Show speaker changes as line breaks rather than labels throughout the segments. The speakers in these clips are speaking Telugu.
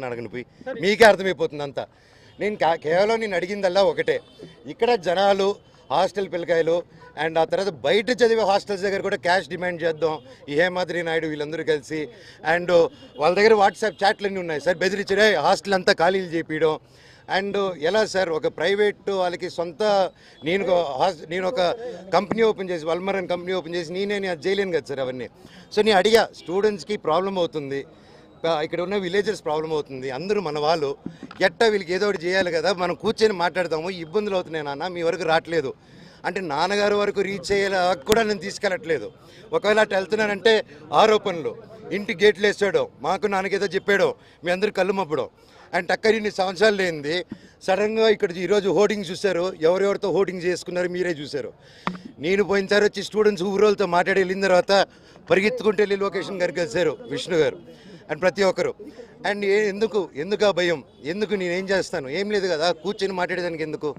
అడగను పోయి, మీకే అర్థమైపోతుంది అంతా. నేను కేవలం నేను అడిగిందల్లా ఒకటే, ఇక్కడ జనాలు హాస్టల్ పిల్లకాయలు అండ్ ఆ తర్వాత బయట చదివే హాస్టల్స్ దగ్గర కూడా క్యాష్ డిమాండ్ చేద్దాం, ఈ హేమాద్రి నాయుడు వీళ్ళందరూ కలిసి. అండ్ వాళ్ళ దగ్గర వాట్సాప్ చాట్లు అన్నీ ఉన్నాయి సార్, బెదిరించడే హాస్టల్ అంతా ఖాళీలు చేపించడం. అండ్ ఎలా సార్, ఒక ప్రైవేట్ వాళ్ళకి సొంత నేను ఒక కంపెనీ ఓపెన్ చేసి, వల్మరన్ కంపెనీ ఓపెన్ చేసి నేను అది చేయలేను కదా సార్ అవన్నీ. సో నేను అడిగా, స్టూడెంట్స్కి ప్రాబ్లం అవుతుంది, ఇక్కడ ఉన్న విలేజర్స్ ప్రాబ్లం అవుతుంది, అందరూ మన వాళ్ళు, ఎట్టా వీళ్ళకి ఏదో ఒకటి చేయాలి కదా, మనం కూర్చొని మాట్లాడతాము, ఇబ్బందులు అవుతున్నాయి నాన్న, మీ వరకు రావట్లేదు అంటే నాన్నగారు వరకు రీచ్ అయ్యేలా కూడా నేను తీసుకెళ్ళట్లేదు. ఒకవేళ అటు వెళ్తున్నానంటే ఆరోపణలు, ఇంటి గేట్లు వేసాడో, మాకు నాన్నకేదో చెప్పాడో, మీ అందరూ కళ్ళు మప్పడం. అండ్ టక్కరి ఇన్ని సంవత్సరాలు లేనిది సడన్గా ఇక్కడ ఈరోజు హోర్డింగ్ చూశారు, ఎవరెవరితో హోర్డింగ్ చేసుకున్నారు మీరే చూశారు. నేను పోయినసారి వచ్చి స్టూడెంట్స్ ఊరోళ్ళతో మాట్లాడి వెళ్ళిన తర్వాత పరిగెత్తుకుంటూ వెళ్ళి లొకేషన్ గారికి కలిశారు విష్ణు గారు అండ్ ప్రతి ఒక్కరు. అండ్ ఎందుకు ఆ భయం, ఎందుకు నేనేం చేస్తాను, ఏం లేదు కదా, కూర్చొని మాట్లాడేదానికి ఎందుకు.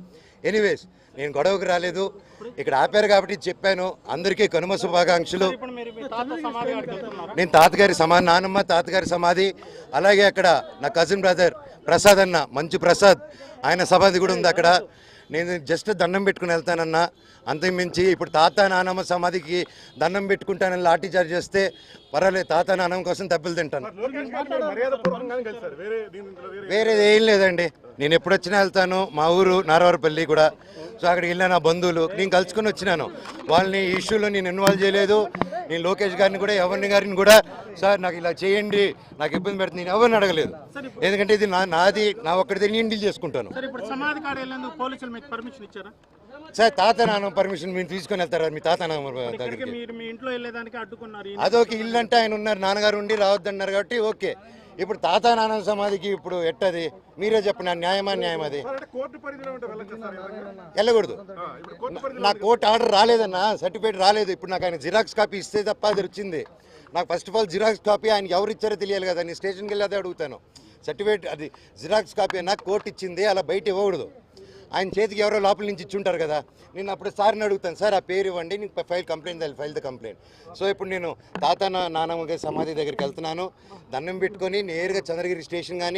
ఎనీవేస్ నేను గొడవకు రాలేదు, ఇక్కడ ఆపారు కాబట్టి చెప్పాను. అందరికీ కనుమ శుభాకాంక్షలు. నేను తాతగారి నానమ్మ తాతగారి సమాధి, అలాగే అక్కడ నా కజిన్ బ్రదర్ ప్రసాద్ అన్న, మంచు ప్రసాద్, ఆయన సమాధి కూడా ఉంది అక్కడ. నేను జస్ట్ దండం పెట్టుకుని వెళ్తానన్నా, అంతకుమించి ఇప్పుడు తాత నానమ్మ సమాధికి దండం పెట్టుకుంటానని లాఠీ చార్జ్ చేస్తే పర్వాలేదు, తాత నానమ్మ కోసం దెబ్బలు తింటాను. వేరేది ఏం లేదండి, నేను ఎప్పుడు వచ్చినా వెళ్తాను. మా ఊరు నారవరపల్లి కూడా, సో అక్కడికి వెళ్ళిన నా బంధువులు నేను కలుసుకొని వచ్చినాను. వాళ్ళని ఈ ఇష్యూలో నేను ఇన్వాల్వ్ చేయలేదు. నేను లోకేష్ గారిని కూడా, గారిని కూడా, సార్ నాకు ఇలా చేయండి, నాకు ఇబ్బంది పెడుతుంది, నేను ఎవరిని అడగలేదు. ఎందుకంటే ఇది నాది, నా ఒక్కడిది నేను డీల్ చేసుకుంటాను. సార్ తాత నాన్న పర్మిషన్ మీరు తీసుకొని వెళ్తారా మీ తాత నాన్న దగ్గరికి? అదొక ఇల్లు అంటే ఆయన ఉన్నారు, నాన్నగారు ఉండి రావద్దన్నారు కాబట్టి ఓకే. ఇప్పుడు తాత నాన్న సమాధికి ఇప్పుడు ఎట్టది మీరే చెప్పండి, న్యాయమా న్యాయం అది? వెళ్ళకూడదు. నా కోర్టు ఆర్డర్ రాలేదన్నా, సర్టిఫికేట్ రాలేదు. ఇప్పుడు నాకు ఆయన జిరాక్స్ కాపీ ఇస్తే తప్ప అది వచ్చింది. నాకు first of all xerox copy ఆయనకి ఎవరు ఇచ్చారో తెలియాలి కదా, నేను స్టేషన్కి వెళ్ళి అదే అడుగుతాను. సర్టిఫికేట్ అది జిరాక్స్ కాపీ నాకు కోర్టు ఇచ్చింది, అలా బయట ఇవ్వకూడదు. ఆయన చేతికి ఎవరో లోపల నుంచి ఇచ్చుంటారు కదా. నేను అప్పుడు సార్ని అడుగుతాను, సార్ ఆ పేరు ఇవ్వండి, నీకు ఫైల్ ద కంప్లైంట్. సో ఇప్పుడు నేను తాత నానమ్మ సమాధి దగ్గరికి వెళ్తున్నాను, దండం పెట్టుకొని నేరుగా చంద్రగిరి స్టేషన్ కానీ